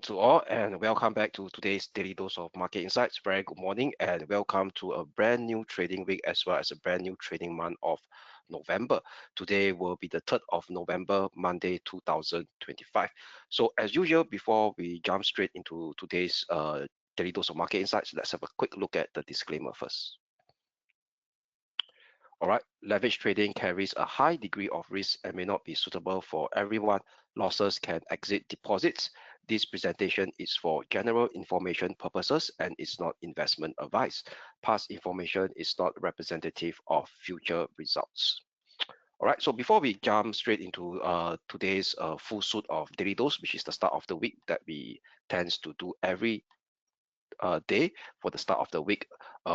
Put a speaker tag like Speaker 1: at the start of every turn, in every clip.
Speaker 1: to all, and welcome back to today's Daily Dose of Market Insights. Very good morning and welcome to a brand new trading week as well as a brand new trading month of November. Today will be the 3rd of November, Monday 2025. So as usual, before we jump straight into today's Daily Dose of Market Insights, let's have a quick look at the disclaimer first. All right, leverage trading carries a high degree of risk and may not be suitable for everyone. Losses can exceed deposits. This presentation is for general information purposes and is not investment advice. Past information is not representative of future results. All right, so before we jump straight into today's full suite of daily dose, which is the start of the week that we tends to do every day for the start of the week,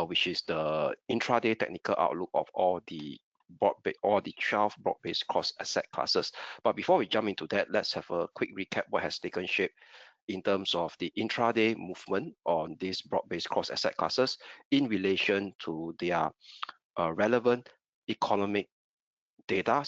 Speaker 1: which is the intraday technical outlook of all the 12 broad-based cross asset classes. But before we jump into that, let's have a quick recap what has taken shape in terms of the intraday movement on these broad-based cross asset classes in relation to their relevant economic data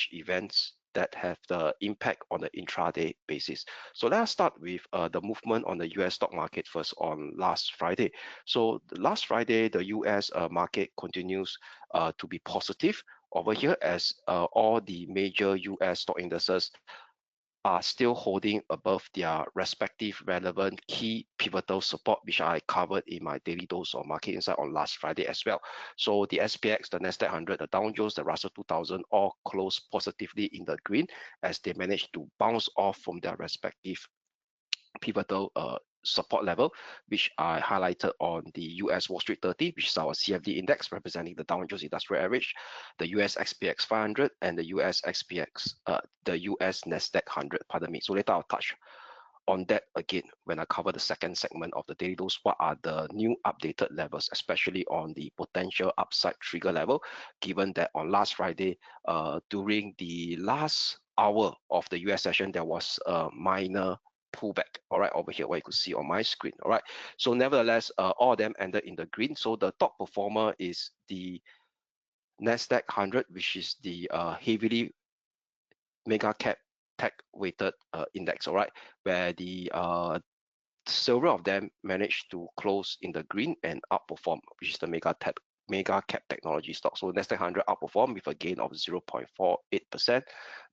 Speaker 1: / events that have the impact on the intraday basis. So let's start with the movement on the US stock market first on last Friday. So last Friday, the US market continues to be positive over here as all the major US stock indices are still holding above their respective relevant key pivotal support, which I covered in my daily dose of market insight on last Friday as well. So the SPX, the Nasdaq 100, the Dow Jones, the Russell 2000 all closed positively in the green as they managed to bounce off from their respective pivotal support level, which I highlighted on the US Wall Street 30, which is our CFD index representing the Dow Jones Industrial Average, the US XPX 500, and the US XPX, the US Nasdaq 100. Pardon me. So later I'll touch on that again when I cover the second segment of the daily dose. What are the new updated levels, especially on the potential upside trigger level, given that on last Friday, during the last hour of the US session, there was a minor pullback, all right, over here, what you could see on my screen, all right. So nevertheless, all of them ended in the green. So the top performer is the Nasdaq 100, which is the heavily mega cap tech weighted index, all right, where the several of them managed to close in the green and outperform, which is the mega cap technology stock. So Nasdaq 100 outperformed with a gain of 0.48%.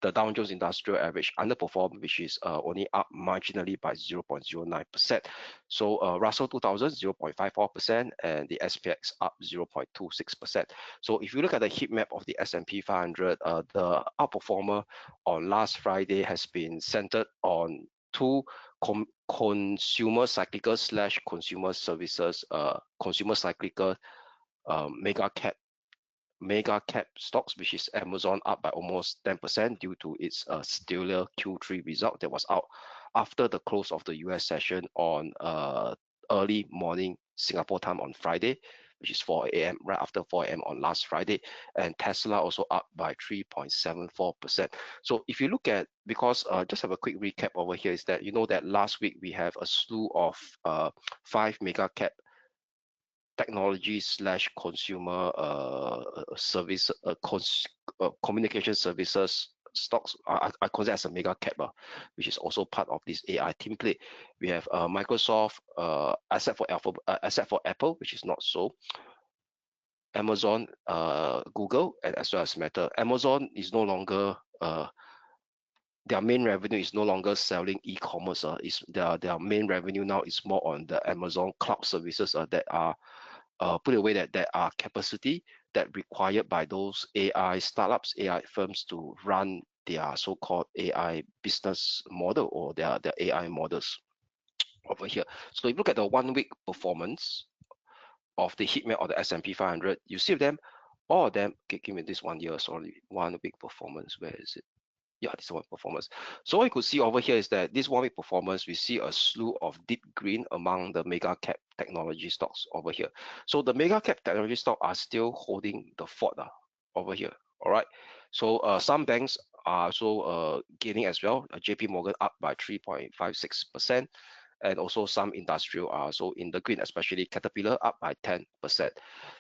Speaker 1: The Dow Jones Industrial Average underperformed, which is only up marginally by 0.09%. So Russell 2000 0.54% and the SPX up 0.26%. So if you look at the heat map of the S&P 500, the outperformer on last Friday has been centered on two consumer cyclical / consumer services, consumer cyclical mega cap stocks, which is Amazon up by almost 10% due to its stellar Q3 result that was out after the close of the US session on early morning Singapore time on Friday, which is 4 a.m. right after 4 a.m. on last Friday, and Tesla also up by 3.74%. So if you look at, because just have a quick recap over here, is that you know that last week we have a slew of 5 mega cap technology / consumer service communication services stocks. I consider as a mega cap, which is also part of this AI template. We have Microsoft, except for Apple, which is not so. Amazon, Google, and as well as Meta. Amazon is no longer their main revenue is no longer selling e-commerce. Is their main revenue now is more on the Amazon cloud services that are put away that are capacity that required by those AI startups, AI firms to run their so-called AI business model or their AI models over here. So if you look at the 1 week performance of the heat map of the S&P 500, you see them, all of them, okay, give me this 1 year, sorry, 1 week performance, where is it? Yeah, this one performance. So what you could see over here is that this 1 week performance, we see a slew of deep green among the mega cap technology stocks over here. So the mega cap technology stock are still holding the fort over here. All right. So some banks are also gaining as well. JP Morgan up by 3.56%. And also some industrial are also in the green, especially Caterpillar up by 10%.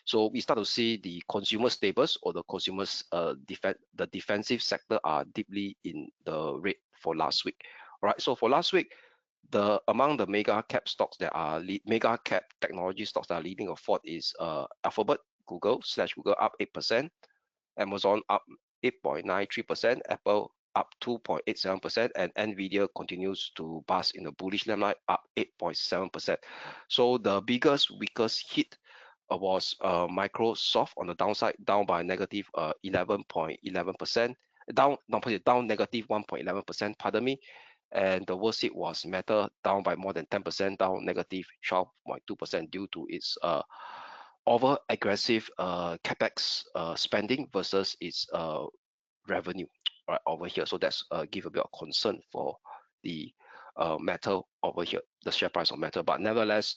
Speaker 1: So we start to see the consumer staples or the consumers the defensive sector are deeply in the red for last week. All right, so for last week, Among the mega cap stocks that are mega cap technology stocks that are leading a fort is Alphabet, Google up 8%, Amazon up 8.93%, Apple up 2.87%, and Nvidia continues to bask in the bullish limelight, up 8.7%. So the biggest, weakest hit was Microsoft on the downside, down by negative 11.11%, down negative 1.11%, pardon me. And the worst hit was Meta, down by more than 10%, down negative 12.2% due to its over aggressive capex spending versus its revenue right over here. So that's give a bit of concern for the Meta over here, the share price of Meta. But nevertheless,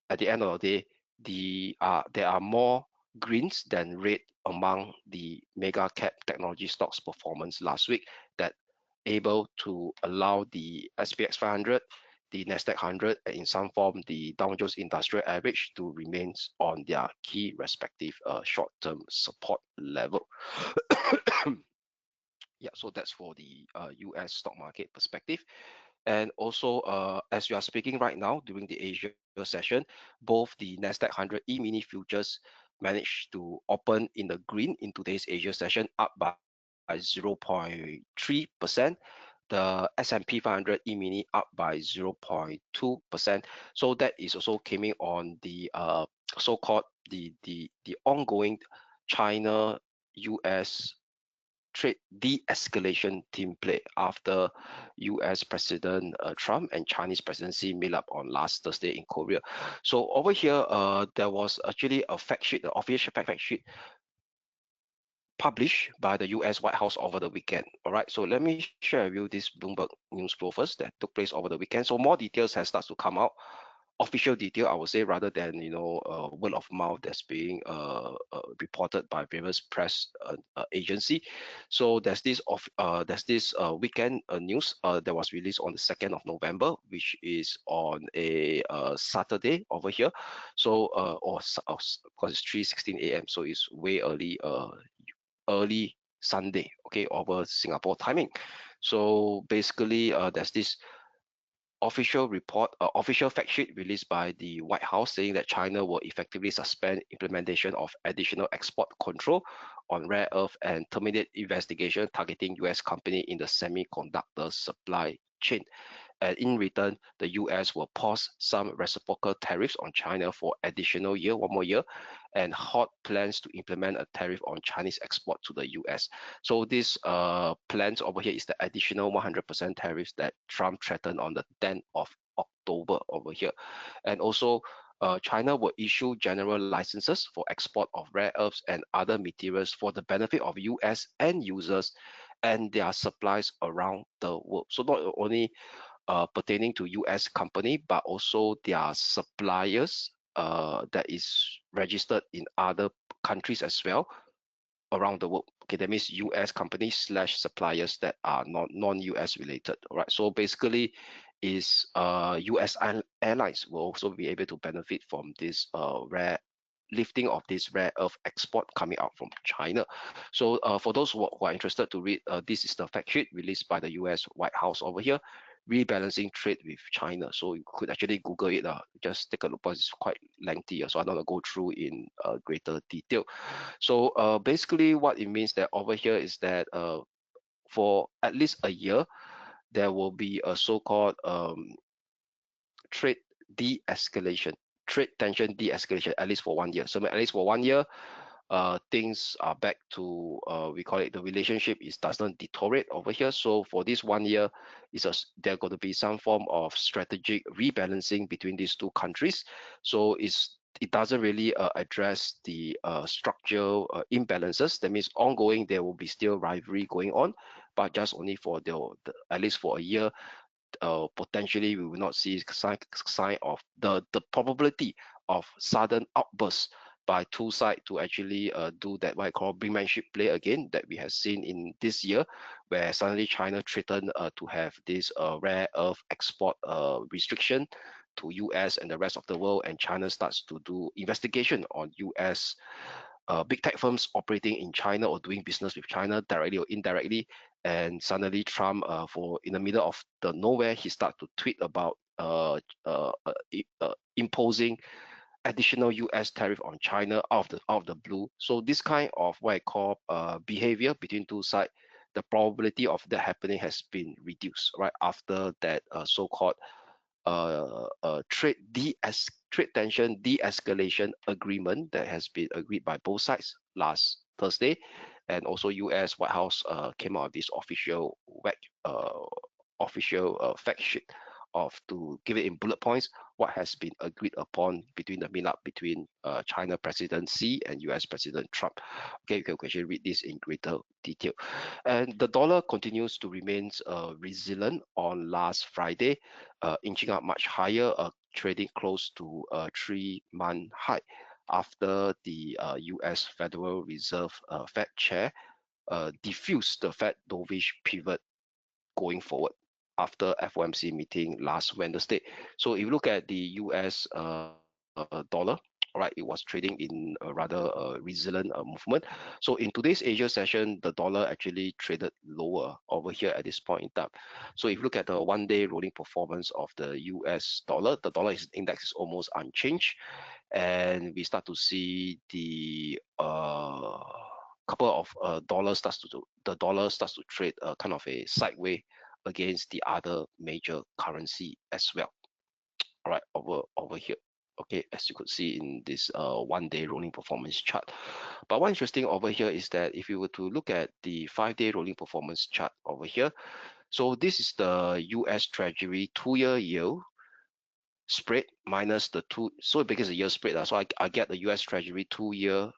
Speaker 1: at the end of the day, there are more greens than red among the mega cap technology stocks performance last week, that able to allow the SPX 500, the Nasdaq 100, and in some form the Dow Jones Industrial Average to remain on their key respective short-term support level. Yeah, so that's for the US stock market perspective. And also, as we are speaking right now during the Asia session, both the Nasdaq 100 E-mini futures managed to open in the green in today's Asia session, up by 0.3%. The S&P 500 E-mini up by 0.2%. So that is also coming on the so-called the ongoing China-US trade de-escalation team play after US President Trump and Chinese President Xi met up on last Thursday in Korea. So over here, there was actually a fact sheet, the official fact sheet published by the US White House over the weekend. All right, so let me share with you this Bloomberg news flow first that took place over the weekend. So more details have started to come out, official detail, I would say, rather than word of mouth that's being reported by various press agency. So there's this weekend news that was released on the 2nd of November, which is on a Saturday over here. So because it's 3:16 a.m., so it's way early Sunday, okay, over Singapore timing. So basically, there's this official report, official fact sheet released by the White House saying that China will effectively suspend implementation of additional export control on rare earth and terminate investigation targeting US company in the semiconductor supply chain. And in return, the US will pause some reciprocal tariffs on China for additional year, one more year, and halt plans to implement a tariff on Chinese export to the US. So this plans over here is the additional 100% tariffs that Trump threatened on the 10th of October over here. And also, China will issue general licenses for export of rare earths and other materials for the benefit of US end users and their supplies around the world. So not only pertaining to US company, but also their suppliers that is registered in other countries as well around the world. Okay, that means US companies slash suppliers that are non-US related. All right, so basically is US airlines will also be able to benefit from this lifting of this rare earth export coming out from China. So for those who are interested to read, this is the fact sheet released by the US White House over here, rebalancing trade with China. So you could actually Google it, just take a look, but it's quite lengthy, so I don't want to go through in greater detail. So basically what it means that over here is that for at least a year, there will be a so-called trade de-escalation, trade tension de-escalation, at least for 1 year. So at least for 1 year, things are back to we call it the relationship is doesn't deteriorate over here. So for this 1 year, there going to be some form of strategic rebalancing between these two countries. So it doesn't really address the structural imbalances. That means ongoing there will be still rivalry going on, but just only for at least for a year. Potentially we will not see sign of the probability of sudden outbursts by two sides to actually do that what I call brinkmanship play again that we have seen in this year, where suddenly China threatened to have this rare earth export restriction to US and the rest of the world, and China starts to do investigation on US big tech firms operating in China or doing business with China directly or indirectly. And suddenly Trump, in the middle of the nowhere, he started to tweet about imposing additional US tariff on China out of the blue. So this kind of what I call behavior between two sides, the probability of that happening has been reduced, right? After that so-called trade tension de-escalation agreement that has been agreed by both sides last Thursday, and also U.S. White House came out with this official fact sheet of to give it in bullet points what has been agreed upon between the meetup between China President Xi and US President Trump. Okay, you can actually read this in greater detail. And the dollar continues to remain resilient on last Friday, inching up much higher, trading close to a 3-month high after the US Federal Reserve Fed chair diffused the Fed dovish pivot going forward after FOMC meeting last Wednesday. So if you look at the US dollar, all right, it was trading in a rather resilient movement. So in today's Asia session, the dollar actually traded lower over here at this point in time. So if you look at the one-day rolling performance of the US dollar, the dollar index is almost unchanged, and we start to see the couple of the dollar starts to trade kind of a sideways against the other major currency as well. All right, over here. Okay, as you could see in this one-day rolling performance chart. But what's interesting over here is that if you were to look at the 5-day rolling performance chart over here, so this is the US Treasury 2-year yield spread minus the two, so because the year spread, so I get the US Treasury 2-year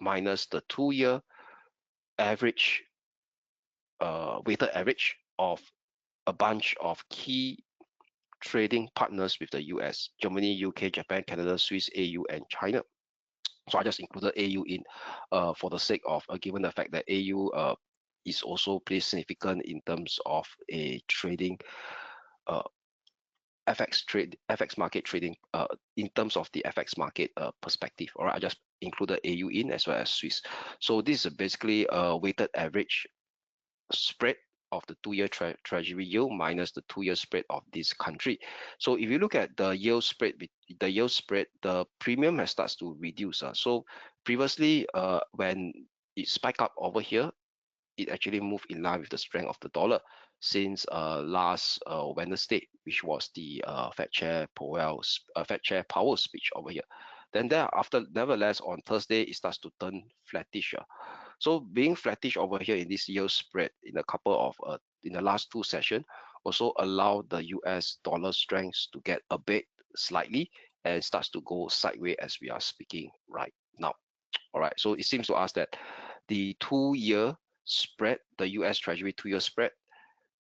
Speaker 1: minus the 2-year average, weighted average of a bunch of key trading partners with the US, Germany, UK, Japan, Canada, Swiss, AU, and China. So I just included AU in for the sake of given the fact that AU is also pretty significant in terms of a trading uh, FX market trading in terms of the FX market perspective. All right, I just included AU in as well as Swiss. So this is basically a weighted average spread of the 2-year treasury yield minus the 2-year spread of this country. So if you look at the yield spread, the premium has starts to reduce. So previously, when it spiked up over here, it actually moved in line with the strength of the dollar since last Wednesday, which was the Fed Chair Powell speech over here. Then thereafter, nevertheless, on Thursday, it starts to turn flattish. So being flattish over here in this yield spread in a couple of in the last 2 sessions also allow the US dollar strength to get a bit slightly and starts to go sideways as we are speaking right now. All right, so it seems to us that the 2-year spread, the US Treasury 2-year spread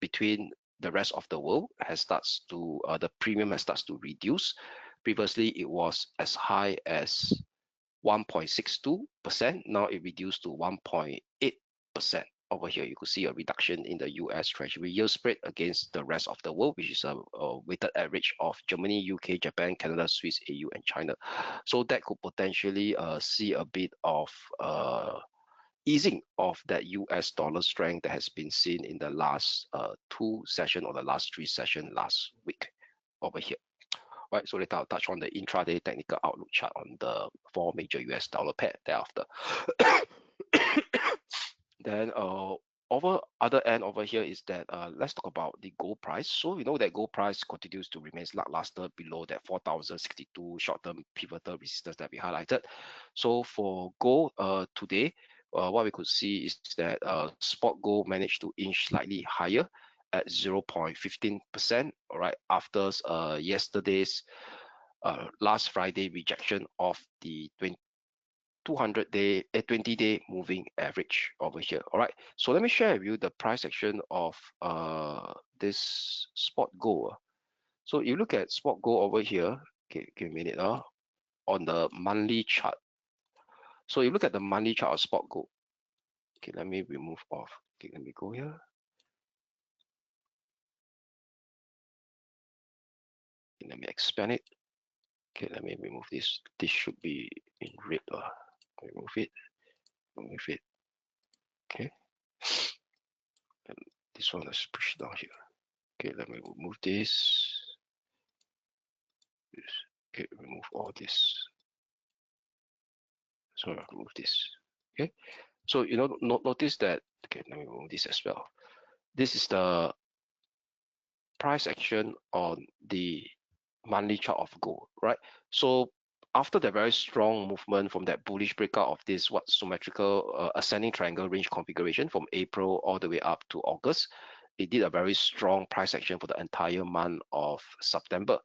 Speaker 1: between the rest of the world has starts to the premium has starts to reduce. Previously, it was as high as 1.62%. Now it reduced to 1.8%. Over here, you could see a reduction in the US Treasury yield spread against the rest of the world, which is a weighted average of Germany, UK, Japan, Canada, Swiss, AU, and China. So that could potentially see a bit of easing of that US dollar strength that has been seen in the last 2 sessions or the last 3 sessions last week over here. Right, so later I'll touch on the intraday technical outlook chart on the 4 major US dollar pair thereafter. Then over other end over here is that let's talk about the gold price. So we know that gold price continues to remain lackluster below that 4,062 short-term pivotal resistance that we highlighted. So for gold today, what we could see is that spot gold managed to inch slightly higher at 0.15%. All right, after yesterday's last Friday rejection of the 20-day moving average over here. All right, so let me share with you the price action of this spot gold. So you look at spot gold over here. Okay, give me a minute on the monthly chart. So you look at the monthly chart of spot gold. Okay, let me remove off. Okay, let me go here. Okay, let me expand it. Okay, let me remove this. This should be in red. Remove it. Remove it. Okay. And this one, let's push down here. Okay, let me remove this. Okay, remove all this. So remove this. Okay, so notice that. Okay, let me remove this as well. This is the price action on the monthly chart of gold, right? So after the very strong movement from that bullish breakout of this symmetrical ascending triangle range configuration from April all the way up to August, it did a very strong price action for the entire month of September.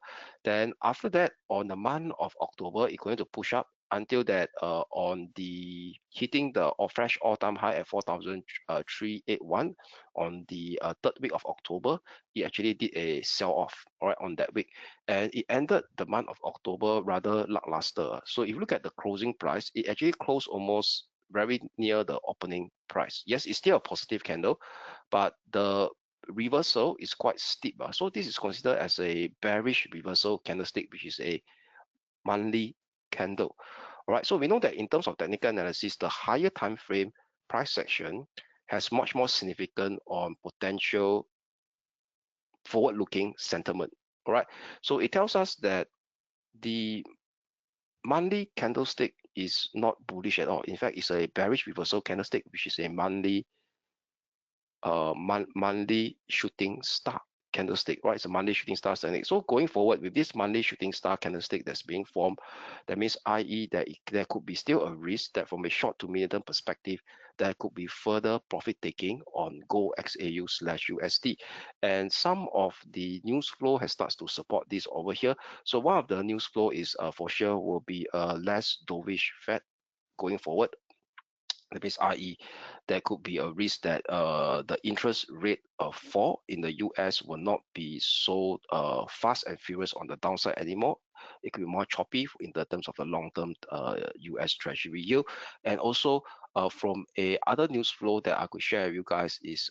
Speaker 1: Then after that, on the month of October, it's going to push up until that on the hitting the fresh all-time high at 4,381 on the third week of October. It actually did a sell-off, all right, on that week, and it ended the month of October rather lackluster. So if you look at the closing price, it actually closed almost very near the opening price. Yes, it's still a positive candle, but the reversal is quite steep. So this is considered as a bearish reversal candlestick, which is a monthly candle. All right, so we know that in terms of technical analysis, the higher time frame price action has much more significant on potential forward-looking sentiment. All right, so it tells us that the monthly candlestick is not bullish at all. In fact, it's a bearish reversal candlestick, which is a monthly shooting star candlestick, right? It's a monthly shooting star candlestick. So going forward with this monthly shooting star candlestick that's being formed, that means i.e. that there could be still a risk that from a short to medium term perspective, there could be further profit taking on gold XAU/USD. And some of the news flow has started to support this over here. So one of the news flow is for sure will be less dovish Fed going forward. That means, i.e., there could be a risk that the interest rate fall in the US will not be so fast and furious on the downside anymore. It could be more choppy in the terms of the long-term US Treasury yield. And also from a other news flow that I could share with you guys is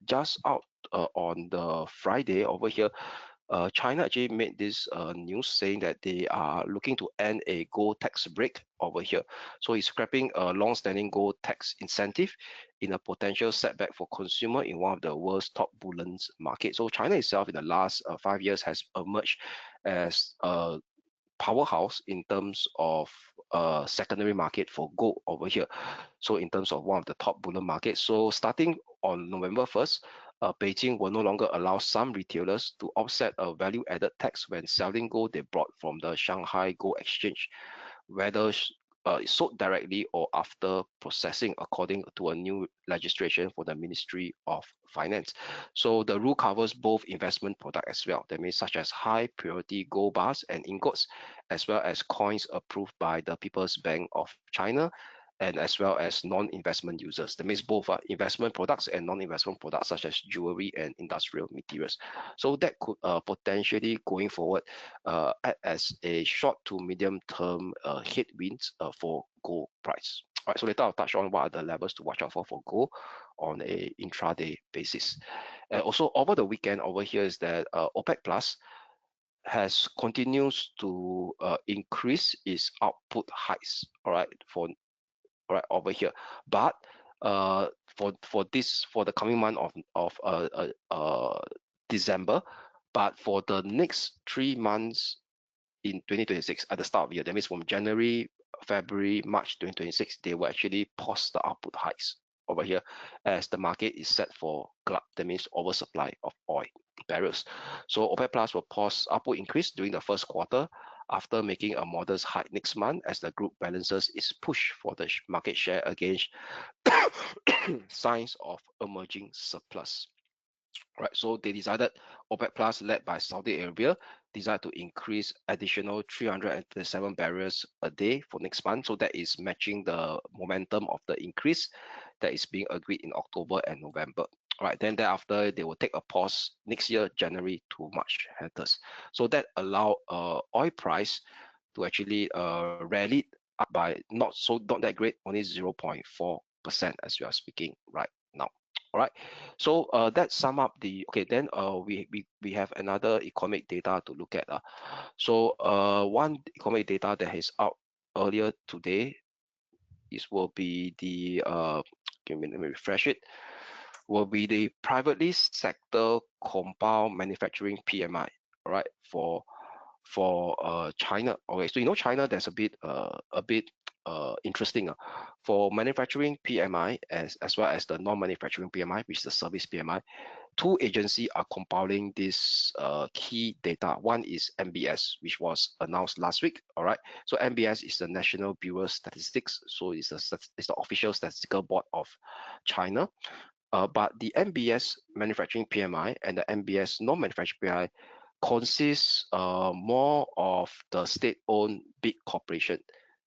Speaker 1: just out on the Friday over here, China actually made this news saying that they are looking to end a gold tax break over here. So it's scrapping a long-standing gold tax incentive in a potential setback for consumer in one of the world's top bullion markets. So China itself in the last 5 years has emerged as a powerhouse in terms of secondary market for gold over here. So in terms of one of the top bullion markets. So starting on November 1st, Beijing will no longer allow some retailers to offset a value-added tax when selling gold they bought from the Shanghai Gold Exchange, whether sold directly or after processing, according to a new legislation for the Ministry of Finance. So the rule covers both investment product as well. That means such as high purity gold bars and ingots, as well as coins approved by the People's Bank of China, and as well as non-investment users. That means both investment products and non-investment products such as jewelry and industrial materials. So that could potentially going forward act as a short to medium term headwinds for gold price. All right, so later I'll touch on what are the levels to watch out for gold on a intraday basis. And also over the weekend over here is that OPEC Plus has continues to increase its output heights, all right, for right over here. But for the coming month of December, but for the next 3 months in 2026 at the start of the year, that means from January, February, March 2026, they will actually pause the output hikes over here as the market is set for glut, that means oversupply of oil barrels. So OPEC Plus will pause output increase during the first quarter after making a modest hike next month as the group balances its push for the market share against signs of emerging surplus. Right, so they decided OPEC Plus, led by Saudi Arabia, decided to increase additional 337 barrels a day for next month. So that is matching the momentum of the increase that is being agreed in October and November. All right, then thereafter they will take a pause next year, January to March. So that allow oil price to actually rally up by not that great, only 0.4% as we are speaking right now. All right, so that sum up the okay. Then we have another economic data to look at. So one economic data that is out earlier today will be the let me refresh it. Will be the privately sector compound manufacturing PMI. All right, for for China. Okay, so you know China, there's a bit interesting for manufacturing PMI as well as the non-manufacturing PMI, which is the service PMI. Two agencies are compiling this key data. One is NBS, which was announced last week. All right, so NBS is the National Bureau of Statistics, so it's the official statistical board of China. But the NBS manufacturing PMI and the NBS non-manufacturing PMI consists more of the state-owned big corporation.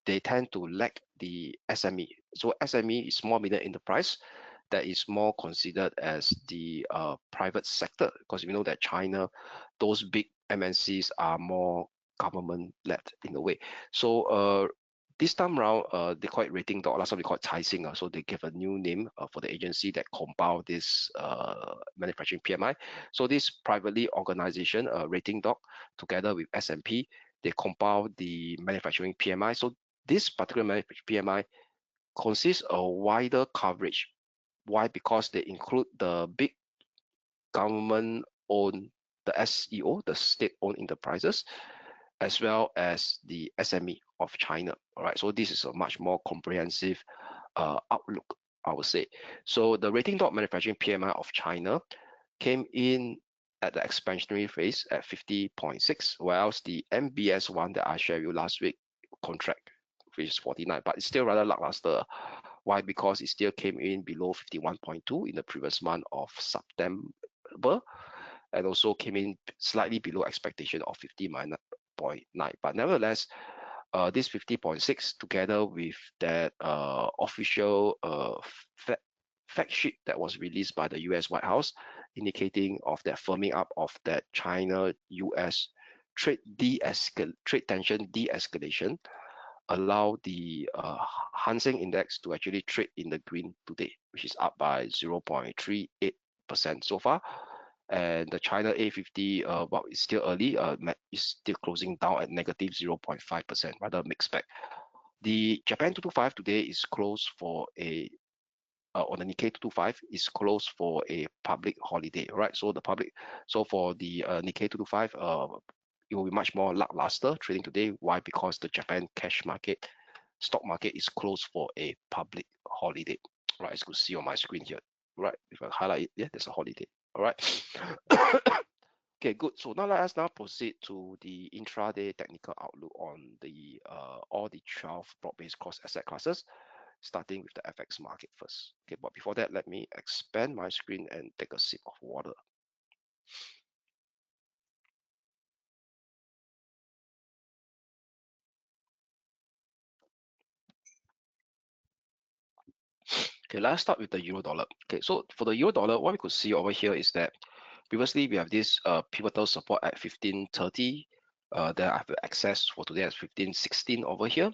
Speaker 1: They tend to lack the SME. So SME is small medium enterprise that is more considered as the private sector, because we know that China, those big MNCs are more government-led in a way. So this time around, they call it rating dog. Last time they call it Caixing, so they give a new name for the agency that compile this manufacturing PMI. So this privately organization, rating dog, together with S&P, they compile the manufacturing PMI. So this particular manufacturing PMI consists of wider coverage. Why? Because they include the big government-owned, the SEO, the state-owned enterprises, as well as the SME of China. All right, so this is a much more comprehensive outlook, I would say. So the rating dot manufacturing PMI of China came in at the expansionary phase at 50.6, whereas the MBS one that I shared with you last week contract, which is 49, but it's still rather lackluster. Why? Because it still came in below 51.2 in the previous month of September, and also came in slightly below expectation of 50.9. But nevertheless, this 50.6 together with that official fact sheet that was released by the US White House, indicating of that firming up of that China-US trade tension de-escalation, allow the Hang Seng Index to actually trade in the green today, which is up by 0.38% so far. And the China A50, well, it's still early, is still closing down at negative 0.5%, rather mixed bag. The Japan 225 today is closed for a on the Nikkei 225 is closed for a public holiday, right? So for the Nikkei 225, it will be much more lackluster trading today. Why? Because the Japan cash market, stock market is closed for a public holiday, right? As you can see on my screen here, right? If I highlight it, yeah, there's a holiday, all right? Okay, good. So now let us now proceed to the intraday technical outlook on the all the 12 broad-based cross asset classes, starting with the FX market first. Okay, but before that, let me expand my screen and take a sip of water. Okay, let's start with the euro dollar. Okay, so for the euro dollar, what we could see over here is that previously we have this pivotal support at 1530. Then I have access for today at 1516 over here.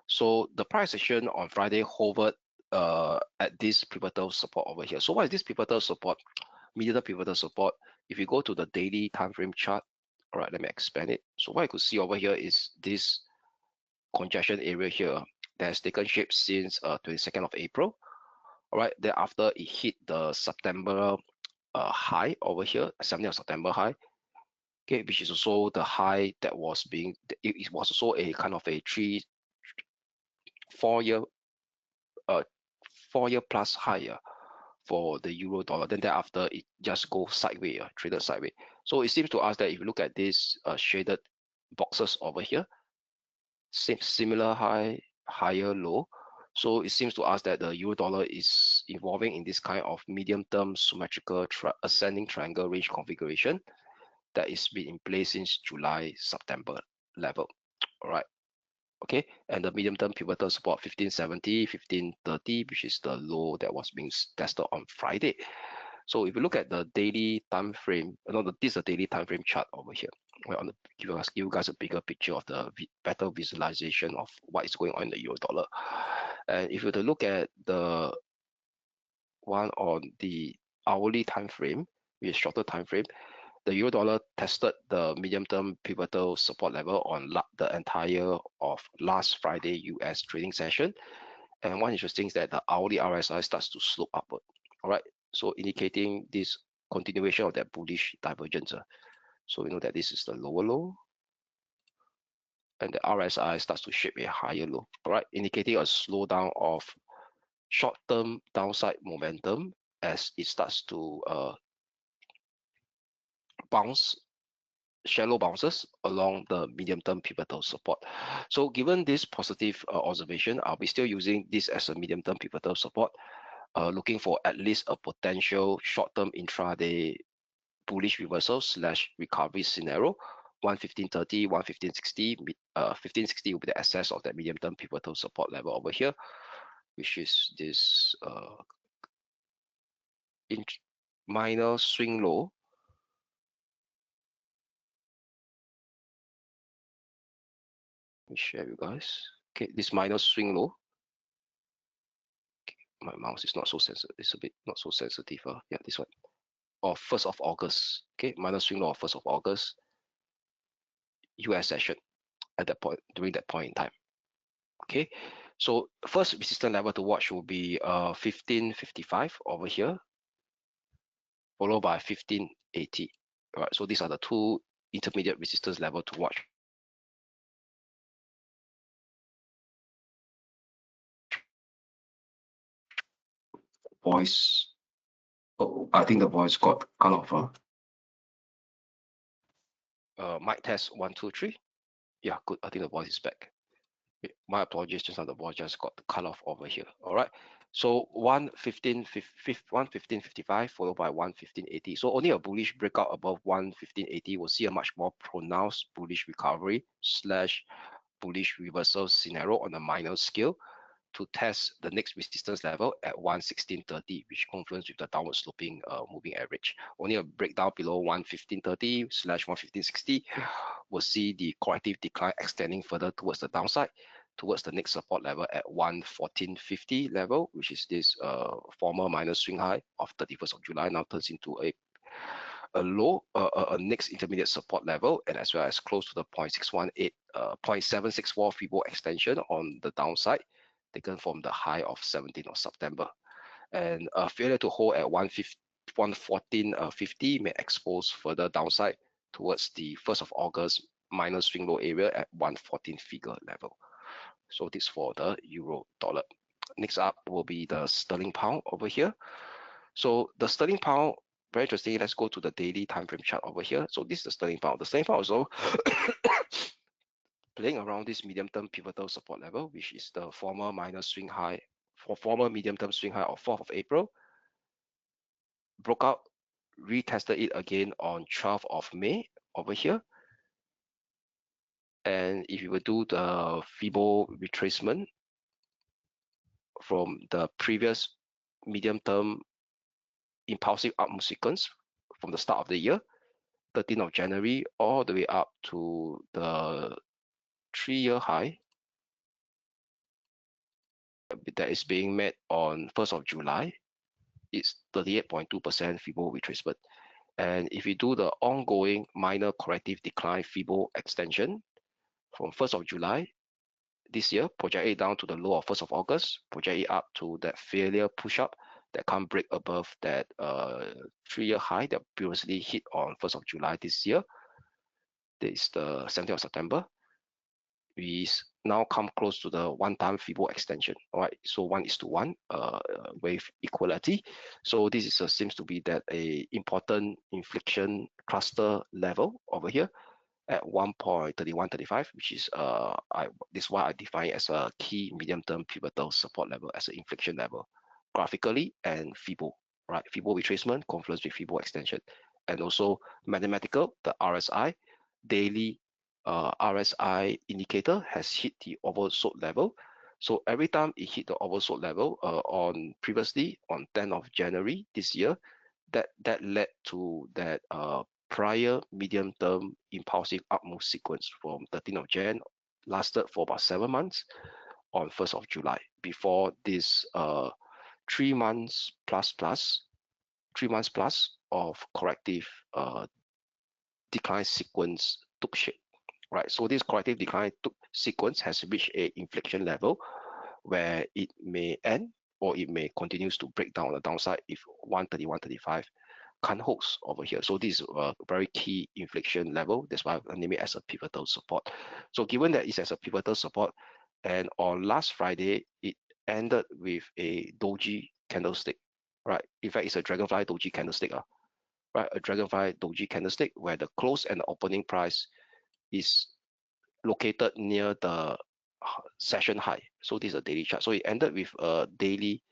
Speaker 1: So the price action on Friday hovered at this pivotal support over here. So what is this pivotal support? Median pivotal support. If you go to the daily time frame chart, all right, let me expand it. So what you could see over here is this congestion area here that has taken shape since 22nd of April. All right, thereafter it hit the September high over here, 17th of September high. Okay, which is also the high that was being, it was also a kind of a 4 year plus higher for the euro dollar. Then thereafter it just goes sideways, traded sideways. So it seems to us that if you look at these shaded boxes over here, similar high, higher low. So it seems to us that the euro dollar is evolving in this kind of medium-term symmetrical ascending triangle range configuration that is been in place since July, September level. All right. Okay, and the medium-term pivotal support 1570, 1530, which is the low that was being tested on Friday. So if you look at the daily time frame, this is a daily time frame chart over here. Well, give you guys a bigger picture of the better visualization of what is going on in the euro dollar. And if you were to look at the one on the hourly time frame, which is shorter time frame, the euro dollar tested the medium-term pivotal support level on the entire of last Friday US trading session. And one interesting is that the hourly RSI starts to slope upward. All right, so indicating this continuation of that bullish divergence. So we know that this is the lower low, and the RSI starts to shape a higher low, all right, indicating a slowdown of short-term downside momentum as it starts to bounce, shallow bounces along the medium-term pivotal support. So given this positive observation, I'll be still using this as a medium-term pivotal support, looking for at least a potential short-term intraday bullish reversal slash recovery scenario. 115.30, 115.60, 15.60 will be the access of that medium-term pivotal support level over here, which is this minor swing low. Let me share you guys. Okay, this minor swing low. Okay, my mouse is not so sensitive. It's a bit not so sensitive. Yeah, this one. Of 1st of August. Okay, minor swing low of 1st of August. US session at that point, during that point in time. Okay, so first resistance level to watch will be 1555 over here, followed by 1580. All right, so these are the two intermediate resistance level to watch. Voice, oh, I think the voice got cut off. Mic test 1 2 3. Yeah, good. I think the voice is back. My apologies, just now the voice just got cut off over here. All right, so 115.55 followed by 115.80. So only a bullish breakout above 115.80 will see a much more pronounced bullish recovery slash bullish reversal scenario on a minor scale to test the next resistance level at 116.30, which confluence with the downward sloping moving average. Only a breakdown below 115.30 slash 115.60 will see the corrective decline extending further towards the downside, towards the next support level at 114.50 level, which is this former minor swing high of 31st of July now turns into a low, a next intermediate support level, and as well as close to the 0.618, 0.764 Fibo extension on the downside, taken from the high of 17th of September. And a failure to hold at 114.50 may expose further downside towards the 1st of August minor swing low area at 114 figure level. So this for the euro dollar. Next up will be the sterling pound over here. So the sterling pound, very interesting. Let's go to the daily time frame chart over here. So this is the sterling pound. The sterling pound also playing around this medium-term pivotal support level, which is the former minor swing high, former medium-term swing high of 4th of April. Broke out, retested it again on 12th of May over here. And if you will do the Fibo retracement from the previous medium-term impulsive upmove sequence from the start of the year, 13th of January, all the way up to the 3-year high that is being met on 1st of July, it's 38.2% Fibo retracement. And if we do the ongoing minor corrective decline Fibo extension from 1st of July this year, project it down to the low of 1st of August, project it up to that failure push up that can't break above that 3-year high that previously hit on 1st of July this year. This is the 17th of September. We now come close to the one-time Fibo extension. All right, so 1:1 wave equality. So this is seems to be that a important inflection cluster level over here at 1.3135, which is this is why I define as a key medium-term pivotal support level as an inflection level, graphically and Fibo. Right, Fibo retracement confluence with Fibo extension, and also mathematical, the RSI daily RSI indicator has hit the oversold level. So every time it hit the oversold level on previously on 10th of January this year, that led to that prior medium-term impulsive upmove sequence from 13th of Jan, lasted for about 7 months on 1st of July, before this 3 months plus of corrective decline sequence took shape. Right, so this corrective decline sequence has reached a inflection level where it may end or it may continue to break down on the downside if 130, 135 can't hold over here. So this is a very key inflection level. That's why I name it as a pivotal support. So given that it's as a pivotal support, and on last Friday, it ended with a doji candlestick, right? In fact, it's a dragonfly doji candlestick, right? A dragonfly doji candlestick where the close and the opening price is located near the session high. So this is a daily chart. So it ended with a daily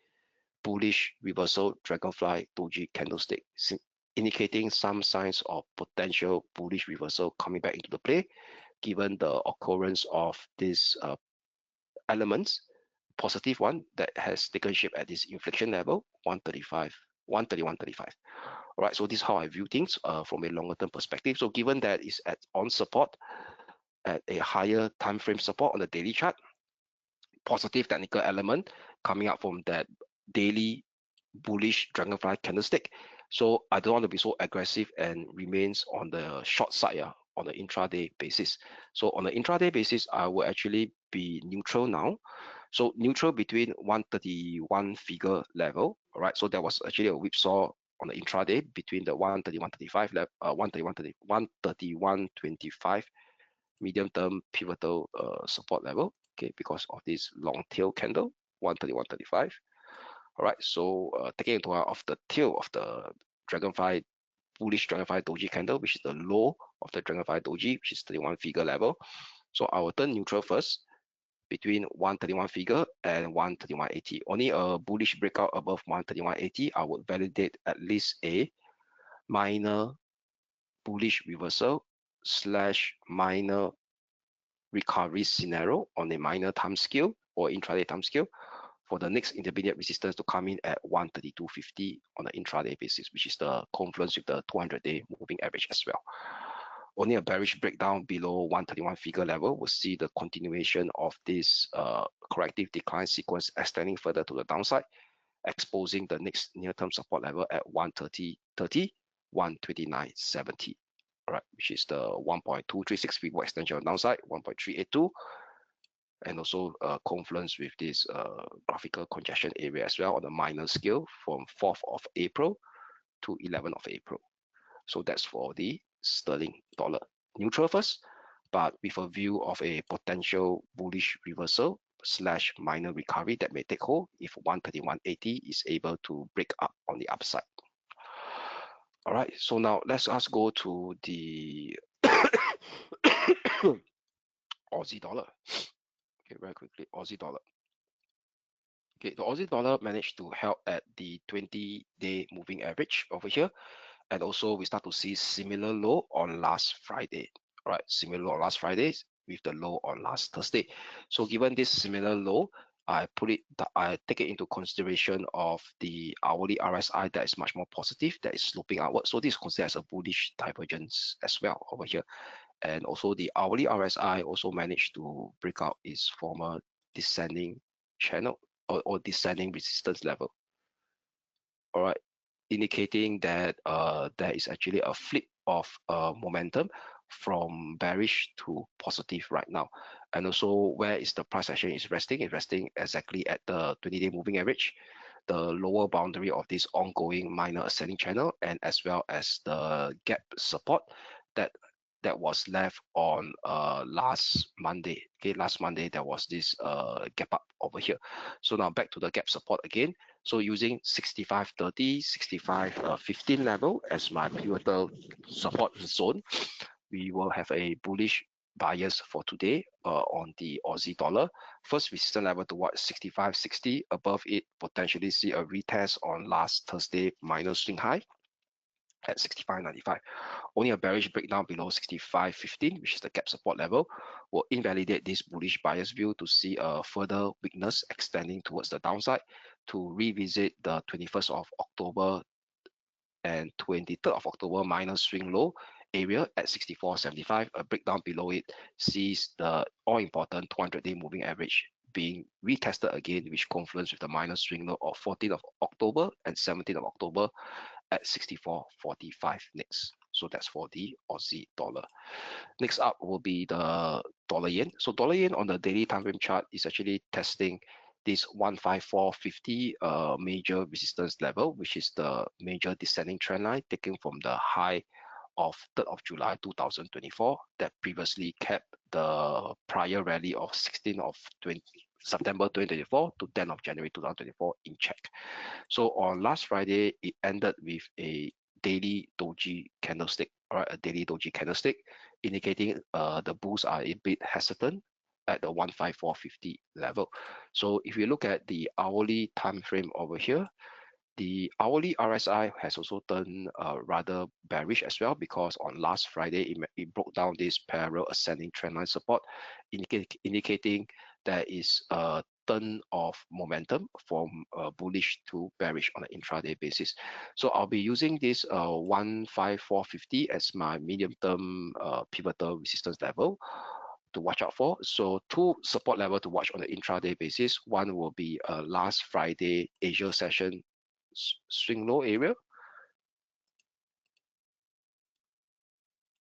Speaker 1: bullish reversal dragonfly doji candlestick, indicating some signs of potential bullish reversal coming back into the play, given the occurrence of these elements, positive one that has taken shape at this inflection level, 135, 130, 135. All right, so this is how I view things from a longer term perspective. So given that it's on support at a higher time frame support on the daily chart, positive technical element coming up from that daily bullish dragonfly candlestick. So I don't want to be so aggressive and remains on the short side on the intraday basis. So on the intraday basis, I will actually be neutral now. So neutral between 131 figure level. All right. So there was actually a whipsaw on the intraday between the 130, 135 level, 130, 125 medium term pivotal support level. Okay, because of this long tail candle, 130, 135. All right, so taking into account of the tail of the dragonfly, bullish dragonfly doji candle, which is the low of the dragonfly doji, which is 31 figure level. So I will turn neutral first between 131 figure and 131.80. Only a bullish breakout above 131.80, I would validate at least a minor bullish reversal / minor recovery scenario on a minor time scale or intraday time scale for the next intermediate resistance to come in at 132.50 on the intraday basis, which is the confluence with the 200-day moving average as well. Only a bearish breakdown below 131 figure level will see the continuation of this corrective decline sequence extending further to the downside, exposing the next near-term support level at 130.30, 129.70. Right, which is the 1.236 people extension on downside, 1.382, and also confluence with this graphical congestion area as well on the minor scale from 4th of April to 11th of April. So that's for the sterling dollar. Neutral first, but with a view of a potential bullish reversal / minor recovery that may take hold if 131.80 is able to break up on the upside. All right, so now let's go to the Aussie dollar. Okay, very quickly, Aussie dollar. Okay, the Aussie dollar managed to help at the 20-day moving average over here. And also we start to see similar low on last Friday. All right, similar low on last Friday with the low on last Thursday. So given this similar low, I take it into consideration of the hourly RSI that is much more positive, that is sloping outward. So this is considered as a bullish divergence as well over here. And also the hourly RSI also managed to break out its former descending channel or descending resistance level. All right, indicating that there is actually a flip of momentum from bearish to positive right now. And also where is the price action is resting? It's resting exactly at the 20-day moving average, the lower boundary of this ongoing minor ascending channel, and as well as the gap support that was left on last Monday. Okay, last Monday there was this gap up over here. So now back to the gap support again. So using 65.30, 65.15 level as my pivotal support zone, we will have a bullish bias for today on the Aussie dollar. First resistance level towards 65.60. Above it, potentially see a retest on last Thursday minor swing high at 65.95. Only a bearish breakdown below 65.15, which is the gap support level, will invalidate this bullish bias view to see a further weakness extending towards the downside to revisit the 21st of October and 23rd of October minor swing low area at 64.75. A breakdown below it sees the all-important 200-day moving average being retested again, which confluence with the minor swing low of 14th of October and 17th of October at 64.45 next. So that's for the Aussie dollar. Next up will be the dollar yen. So dollar yen on the daily time frame chart is actually testing this 15450 major resistance level, which is the major descending trend line taken from the high of 3rd of July 2024 that previously kept the prior rally of 16th of September 2024 to 10th of January 2024 in check. So on last Friday, it ended with a daily doji candlestick, all right, a daily doji candlestick, indicating the bulls are a bit hesitant at the 15450 level. So if you look at the hourly time frame over here, the hourly RSI has also turned rather bearish as well, because on last Friday, it broke down this parallel ascending trendline support, indicating there is a turn of momentum from bullish to bearish on an intraday basis. So I'll be using this 15450 as my medium-term pivotal resistance level to watch out for. So two support level to watch on the intraday basis. One will be last Friday Asia session swing low area,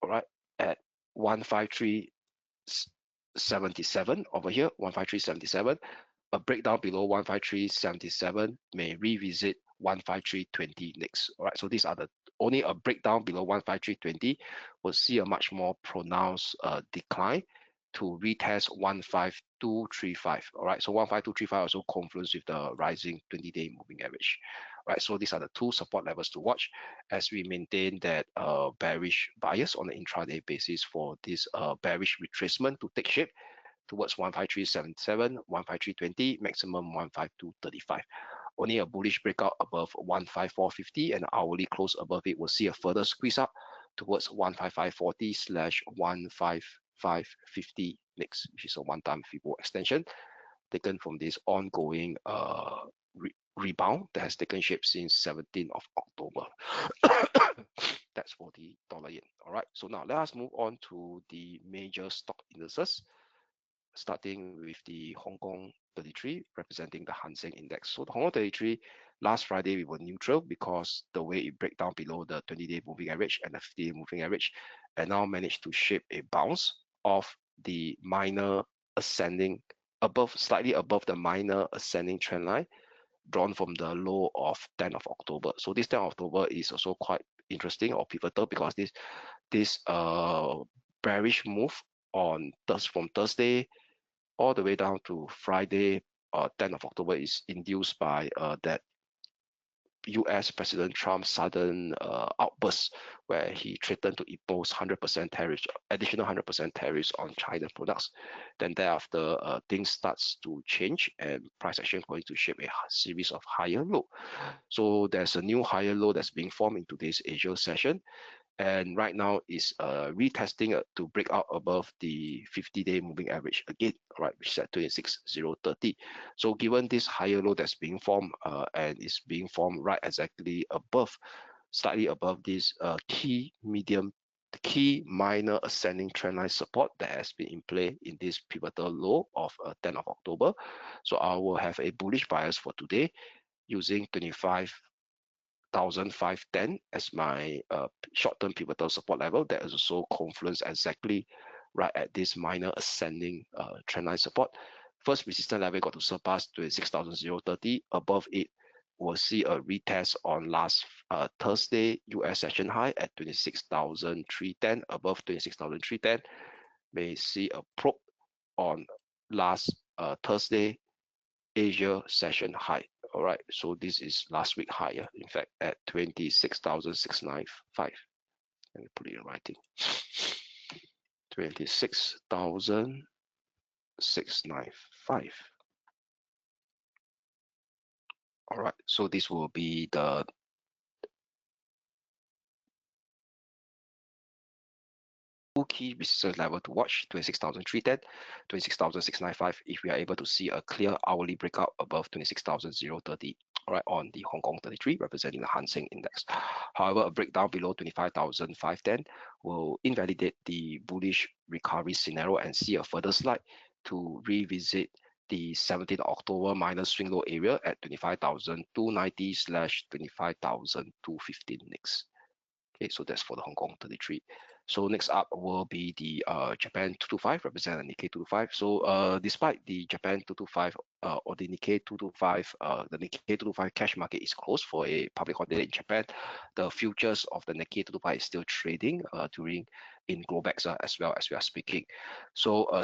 Speaker 1: all right, at 153.77 over here, 153.77. A breakdown below 153.77 may revisit 153.20 next. All right, so these are the only a breakdown below 153.20 will see a much more pronounced decline to retest 15235. All right, so 15235 also confluence with the rising 20-day moving average. Right, so these are the two support levels to watch as we maintain that bearish bias on the intraday basis for this bearish retracement to take shape towards 15377, 15320, maximum 15235. Only a bullish breakout above 15450 and hourly close above it will see a further squeeze up towards 15540/15550 next, which is a one-time Fibo extension taken from this ongoing rebound that has taken shape since 17th of October. That's for the dollar yen. All right, so now let us move on to the major stock indices, starting with the Hong Kong 33 representing the Hang Seng Index. So the Hong Kong 33, last Friday we were neutral because the way it break down below the 20-day moving average and the 50-day moving average, and now managed to shape a bounce of the minor ascending slightly above the minor ascending trend line drawn from the low of 10th of October. So this 10th of October is also quite interesting or pivotal because this bearish move from Thursday all the way down to Friday, 10th of October is induced by that US President Trump's sudden outburst where he threatened to impose 100% tariffs, additional 100% tariffs on China products. Then thereafter, things starts to change and price action going to shape a series of higher low. So there's a new higher low that's being formed in today's Asia session. And right now is retesting to break out above the 50-day moving average again, right, which is at 26,030. So given this higher low that's being formed and is being formed right exactly above, slightly above this key minor ascending trendline support that has been in play in this pivotal low of 10th of October. So I will have a bullish bias for today using 25,510 as my short-term pivotal support level. That is also confluence exactly right at this minor ascending trendline support. First resistance level got to surpass 26,030. Above it, we'll see a retest on last Thursday US session high at 26,310. Above 26,310, may see a probe on last Thursday Asia session high. All right, so this is last week higher, in fact, at 26,695. Let me put it in writing. 26,695. All right, so this will be the key resistance level to watch: 26,310, 26,695. If we are able to see a clear hourly breakout above 26,030, all right, on the Hong Kong 33 representing the Hang Seng Index. However, a breakdown below 25,510 will invalidate the bullish recovery scenario and see a further slide to revisit the 17th October minor swing low area at 25,290/25,215 next. Okay, so that's for the Hong Kong 33. So next up will be the Japan 225, represent the Nikkei 225. So despite the Japan 225 or the Nikkei 225, the Nikkei 225 cash market is closed for a public holiday in Japan. The futures of the Nikkei 225 is still trading during in Globex as well as we are speaking. So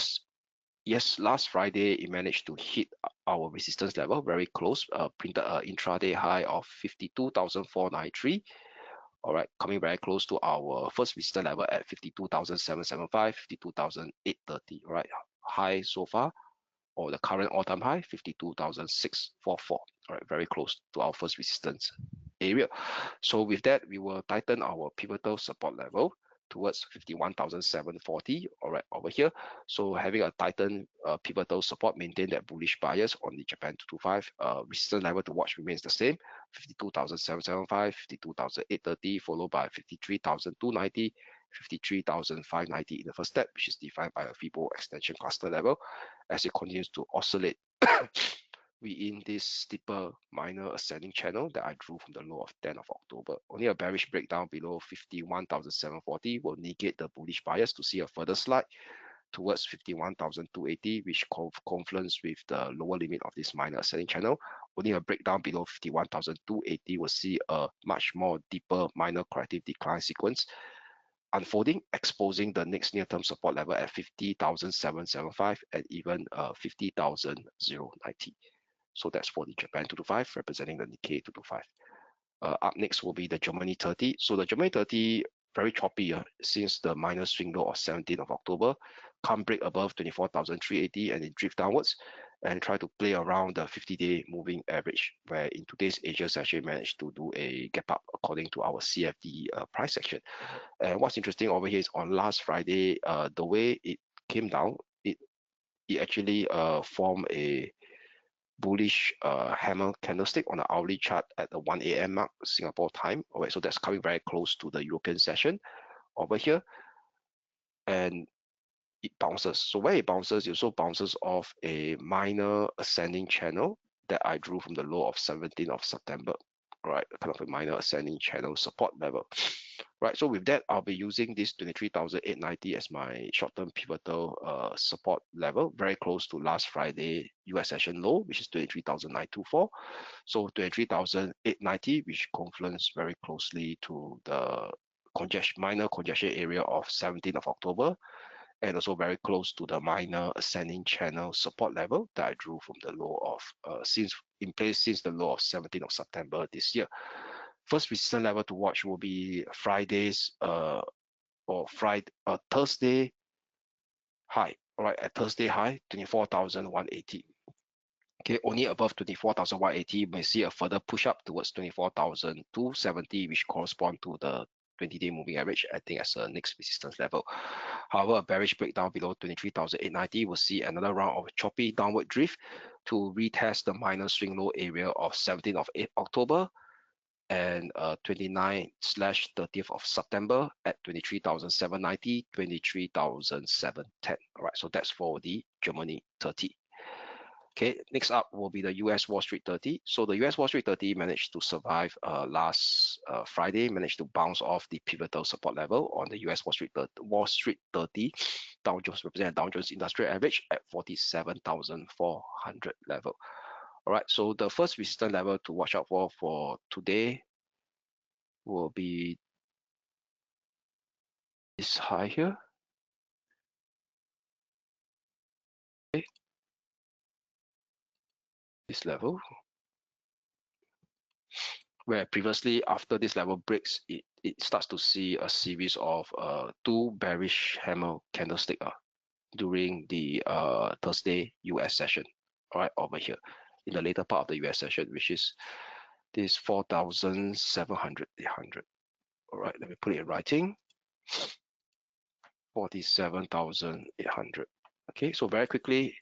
Speaker 1: yes, last Friday it managed to hit our resistance level very close, printed an intraday high of 52,493. All right, coming very close to our first resistance level at 52,775, 52,830. All right, high so far, or the current all-time high, 52,644. All right, very close to our first resistance area. So with that, we will tighten our pivotal support level towards 51,740. All right, over here. So having a tightened pivotal support, maintain that bullish bias on the Japan 225. Resistance level to watch remains the same: 52,775, 52,830, followed by 53,290. 53,590 in the first step, which is defined by a Fibo extension cluster level. As it continues to oscillate, we in this steeper minor ascending channel that I drew from the low of 10th of October. Only a bearish breakdown below 51,740 will negate the bullish bias to see a further slide towards 51,280, which confluence with the lower limit of this minor ascending channel. Only a breakdown below 51,280 will see a much more deeper minor corrective decline sequence unfolding, exposing the next near-term support level at 50,775 and even 50,090. So that's for the Japan 225, representing the Nikkei 225. Up next will be the Germany 30. So the Germany 30, very choppy since the minor swing low of 17th of October. Can't break above 24,380 and it drift downwards and try to play around the 50-day moving average, where in today's Asia session managed to do a gap up according to our CFD price section. And what's interesting over here is on last Friday, the way it came down, it actually formed a bullish hammer candlestick on the hourly chart at the 1 a.m. mark Singapore time. All right, so that's coming very close to the European session over here, and it bounces. So where it bounces, it also bounces off a minor ascending channel that I drew from the low of 17th of September. All right, kind of a minor ascending channel support level. Right, so with that, I'll be using this 23,890 as my short-term pivotal support level, very close to last Friday US session low, which is 23,924. So 23,890, which confluence very closely to the minor congestion area of 17th of October, and also very close to the minor ascending channel support level that I drew from the low of since the low of 17th of September this year. First resistance level to watch will be Friday's Thursday high. All right, at Thursday high, 24,180. Okay, only above 24,180, you may see a further push up towards 24,270, which correspond to the 20-day moving average, I think, as a next resistance level. However, a bearish breakdown below 23,890 will see another round of choppy downward drift to retest the minor swing low area of 17th of October and 29/30th of September at 23,790, 23,710. All right, so that's for the Germany 30. Okay, next up will be the US Wall Street 30. So the US Wall Street 30 managed to survive last Friday, managed to bounce off the pivotal support level on the US Wall Street 30 Dow Jones, represent Dow Jones Industrial Average at 47,400 level. All right, so the first resistance level to watch out for today will be this high here. Okay. This level, where previously after this level breaks, it starts to see a series of two bearish hammer candlestick during the Thursday US session. All right, over here in the later part of the US session, which is this 4,700, 800. All right, let me put it in writing. 47,800. Okay, so very quickly,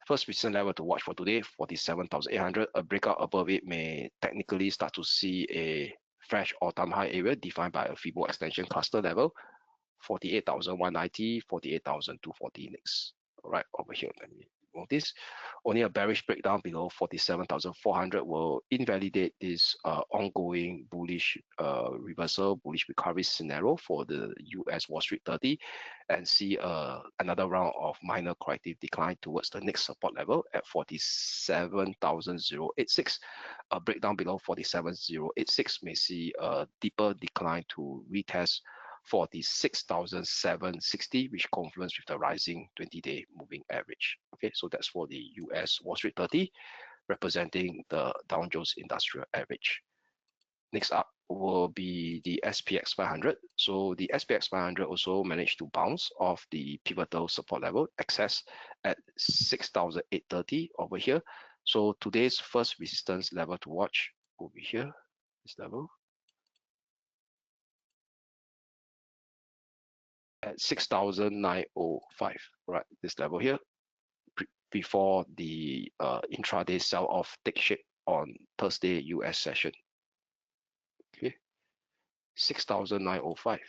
Speaker 1: first resistance level to watch for today, 47,800. A breakout above it may technically start to see a fresh all-time high area defined by a Fibo extension cluster level, 48,190, 48,240 next. All right, over here, let me notice. Only a bearish breakdown below 47,400 will invalidate this ongoing bullish reversal, bullish recovery scenario for the US Wall Street 30, and see another round of minor corrective decline towards the next support level at 47,086. A breakdown below 47,086 may see a deeper decline to retest 46,760, which confluence with the rising 20-day moving average. Okay, so that's for the US Wall Street 30, representing the Dow Jones Industrial Average. Next up will be the SPX 500. So the SPX 500 also managed to bounce off the pivotal support level, access at 6,830 over here. So today's first resistance level to watch will be here, this level, at 6,905, right? This level here, before the intraday sell-off takes shape on Thursday US session. Okay, 6,905.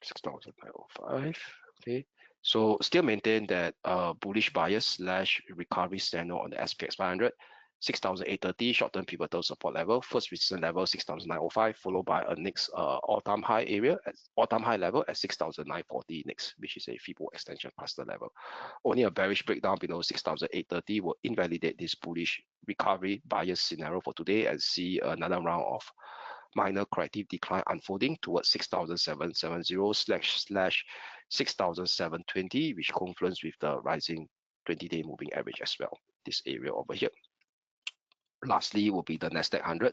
Speaker 1: 6,905. Okay, so still maintain that bullish bias slash recovery scenario on the SPX 500. 6,830 short-term pivotal support level, first resistance level 6,905, followed by a next all-time high area at all-time high level at 6,940 next, which is a Fibo extension cluster level. Only a bearish breakdown below 6,830 will invalidate this bullish recovery bias scenario for today and see another round of minor corrective decline unfolding towards 6,770 slash 6,720, which confluence with the rising 20-day moving average as well, this area over here. Lastly will be the Nasdaq 100.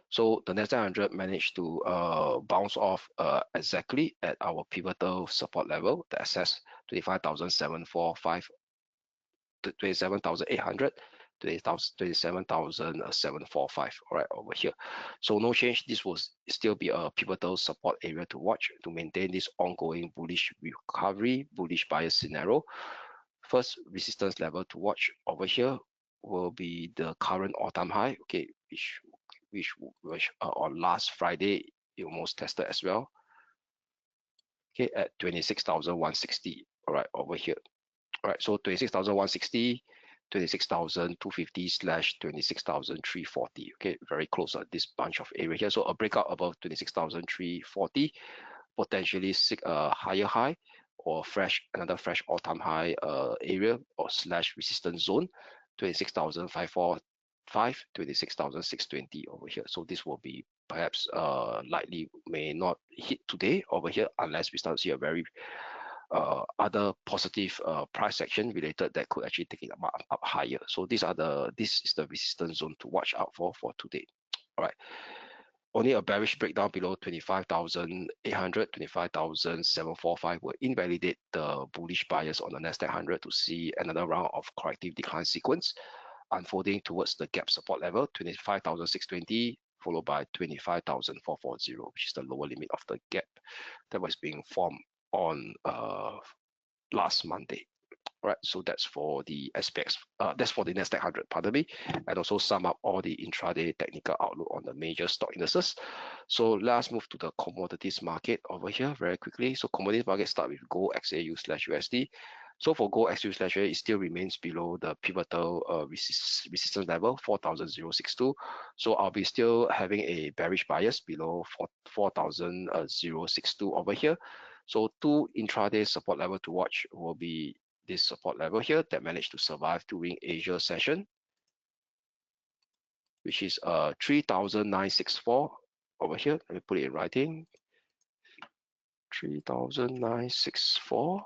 Speaker 1: So the Nasdaq 100 managed to bounce off exactly at our pivotal support level, the access 25,745, 27,800, 27,745, all right, over here. So no change. This will still be a pivotal support area to watch to maintain this ongoing bullish recovery, bullish bias scenario. First resistance level to watch over here will be the current all-time high, okay, which on last Friday it almost tested as well, okay, at 26,160, all right, over here. All right, so 26,160, 26,250 slash 26,340, okay, very close at this bunch of area here. So a breakout above 26,340, potentially higher high, or another fresh all-time high area or slash resistance zone, 26,545, 26,620 over here. So this will be perhaps likely may not hit today over here unless we start to see a very other positive price action related that could actually take it up higher. So this is the resistance zone to watch out for today. All right. Only a bearish breakdown below 25,800, 25,745 will invalidate the bullish bias on the Nasdaq 100 to see another round of corrective decline sequence unfolding towards the gap support level, 25,620, followed by 25,440, which is the lower limit of the gap that was being formed on last Monday. All right, so that's for the SPX, that's for the Nasdaq 100, pardon me, and also sum up all the intraday technical outlook on the major stock indices. So let's move to the commodities market over here very quickly. So commodities market start with gold XAU/USD. So for gold XAU/USD, it still remains below the pivotal resistance level 4,062. So I'll be still having a bearish bias below 4,062 over here. So two intraday support level to watch will be this support level here that managed to survive during Asia session, which is 3,964 over here. Let me put it in writing. 3,964.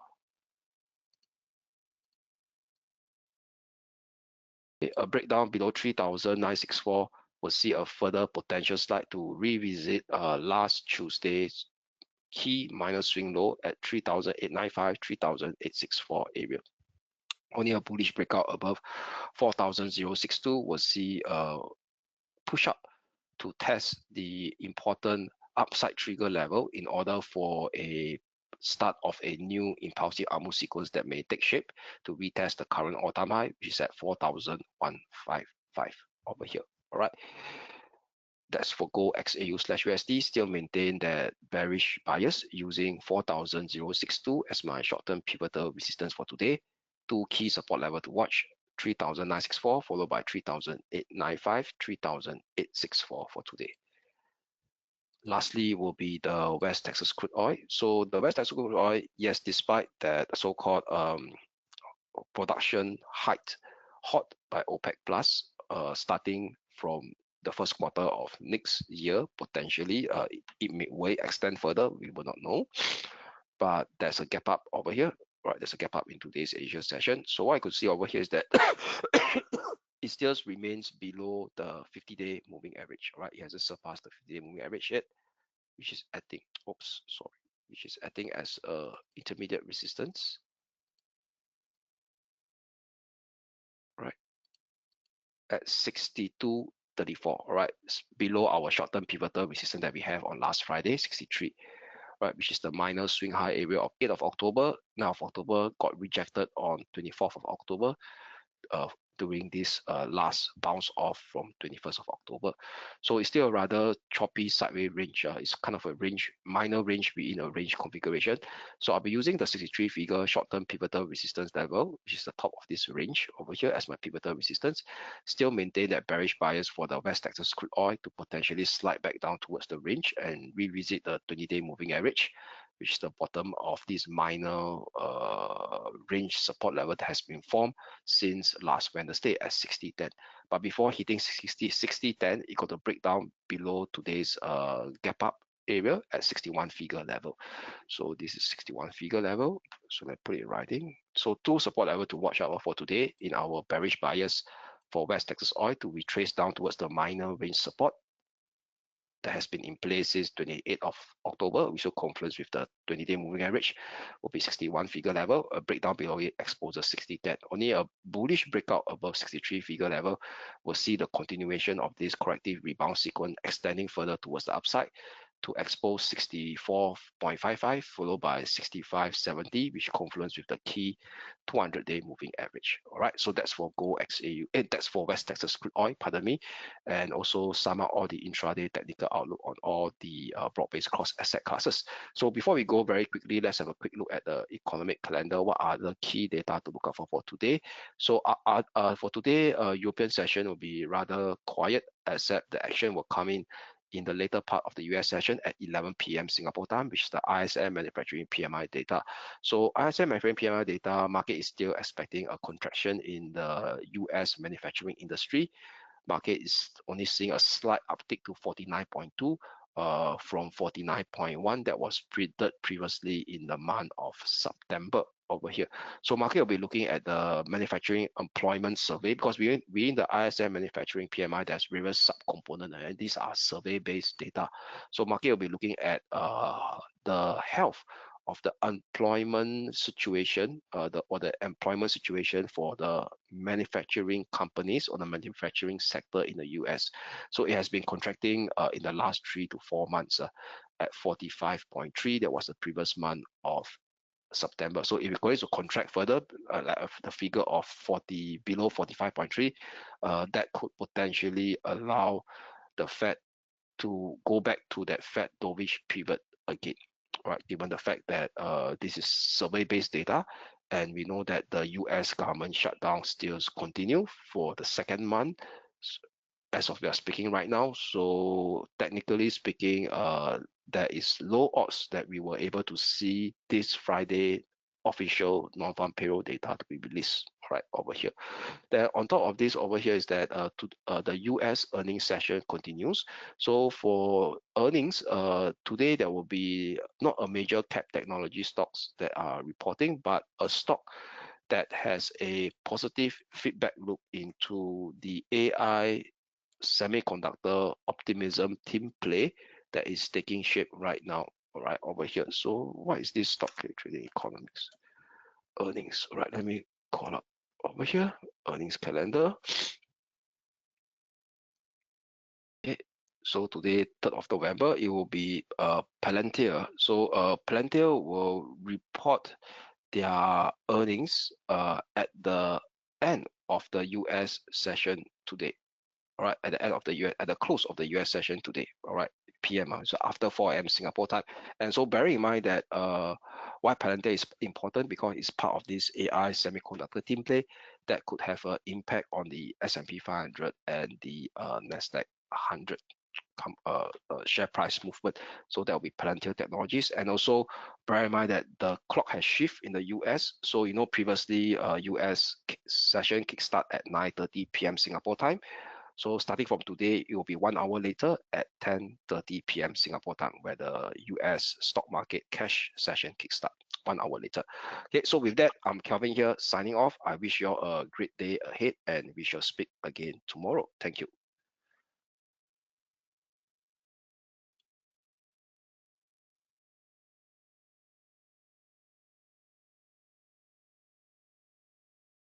Speaker 1: A breakdown below 3,964 will see a further potential slide to revisit last Tuesday's key minor swing low at 3,895, 3,864 area. Only a bullish breakout above 4,062 will see a push up to test the important upside trigger level in order for a start of a new impulsive upmove sequence that may take shape to retest the current all-time high, which is at 4,155 over here. All right. That's for gold XAU/USD. Still maintain that bearish bias using 4,062 as my short-term pivotal resistance for today. two key support level to watch: 3,964 followed by 3,895, 3,864 for today. Lastly will be the West Texas crude oil. So the West Texas crude oil, yes, despite that so-called production hike hot by OPEC Plus, starting from the first quarter of next year, potentially it may extend further, we will not know. But there's a gap up over here, right? There's a gap up in today's Asia session. So what I could see over here is that it still remains below the 50-day moving average, right? It hasn't surpassed the 50-day moving average yet, which is acting, which is acting as a intermediate resistance, right? At 62.34, all right? It's below our short-term pivotal resistance that we have on last Friday, 63, right? Which is the minor swing high area of 8th of October. 9th of October got rejected on 24th of October. During this last bounce off from 21st of October. So it's still a rather choppy sideways range. It's kind of a range, minor range within a range configuration. So I'll be using the 63 figure short-term pivotal resistance level, which is the top of this range over here as my pivotal resistance. Still maintain that bearish bias for the West Texas crude oil to potentially slide back down towards the range and revisit the 20-day moving average, which is the bottom of this minor range support level that has been formed since last Wednesday at 60.10. But before hitting 60.10, it got to break down below today's gap up area at 61 figure level. So this is 61 figure level. So let's put it in writing. So two support level to watch out for today in our bearish bias for West Texas oil to retrace down towards the minor range support that has been in place since 28th of October, which will confluence with the 20-day moving average, will be 61 figure level. A breakdown below it exposes 60.10. Only a bullish breakout above 63 figure level will see the continuation of this corrective rebound sequence extending further towards the upside to expose 64.55 followed by 65.70, which confluence with the key 200-day moving average. All right, so that's for gold XAU, and that's for West Texas crude oil, pardon me, and also sum up all the intraday technical outlook on all the broad-based cross asset classes. So before we go very quickly, let's have a quick look at the economic calendar. What are the key data to look out for today? So for today, European session will be rather quiet, except the action will come in the later part of the US session at 11 p.m. Singapore time, which is the ISM manufacturing PMI data. So ISM manufacturing PMI data, market is still expecting a contraction in the US manufacturing industry. Market is only seeing a slight uptick to 49.2 from 49.1 that was printed previously in the month of September over here. So market will be looking at the manufacturing employment survey, because within the ISM manufacturing PMI, there's various subcomponents, and these are survey-based data. So market will be looking at the health of the employment situation, or the employment situation for the manufacturing companies or the manufacturing sector in the US. So it has been contracting in the last 3 to 4 months at 45.3. That was the previous month of September. So if it goes to contract further, like the figure of below 45.3, that could potentially allow the Fed to go back to that Fed dovish pivot again, right? Given the fact that this is survey-based data, and we know that the US government shutdown still continue for the second month as of we are speaking right now. So technically speaking, there is low odds that we were able to see this Friday official non-farm payroll data to be released right over here. Then on top of this over here is that the US earnings session continues. So for earnings, today there will be not a major cap technology stocks that are reporting, but a stock that has a positive feedback loop into the AI semiconductor optimism team play that is taking shape right now, right over here. So what is this stock trading economics earnings? All right, let me call up over here earnings calendar. Okay, so today 3rd of November, it will be Palantir. So Palantir will report their earnings at the end of the US session today. All right, at the end of the US, at the close of the US session today, all right, PM, so after 4 a.m. Singapore time. And so bearing in mind that Why Palantir is important? Because it's part of this AI semiconductor team play that could have an impact on the S&P 500 and the Nasdaq 100 share price movement. So that will be Palantir Technologies. And also bear in mind that the clock has shifted in the US. So previously US session kickstart at 9:30 p.m. Singapore time. So starting from today, it will be 1 hour later at 10:30 p.m. Singapore time, where the US stock market cash session kickstart 1 hour later. Okay, so with that, I'm Kelvin here signing off. I wish you all a great day ahead, and we shall speak again tomorrow. Thank you.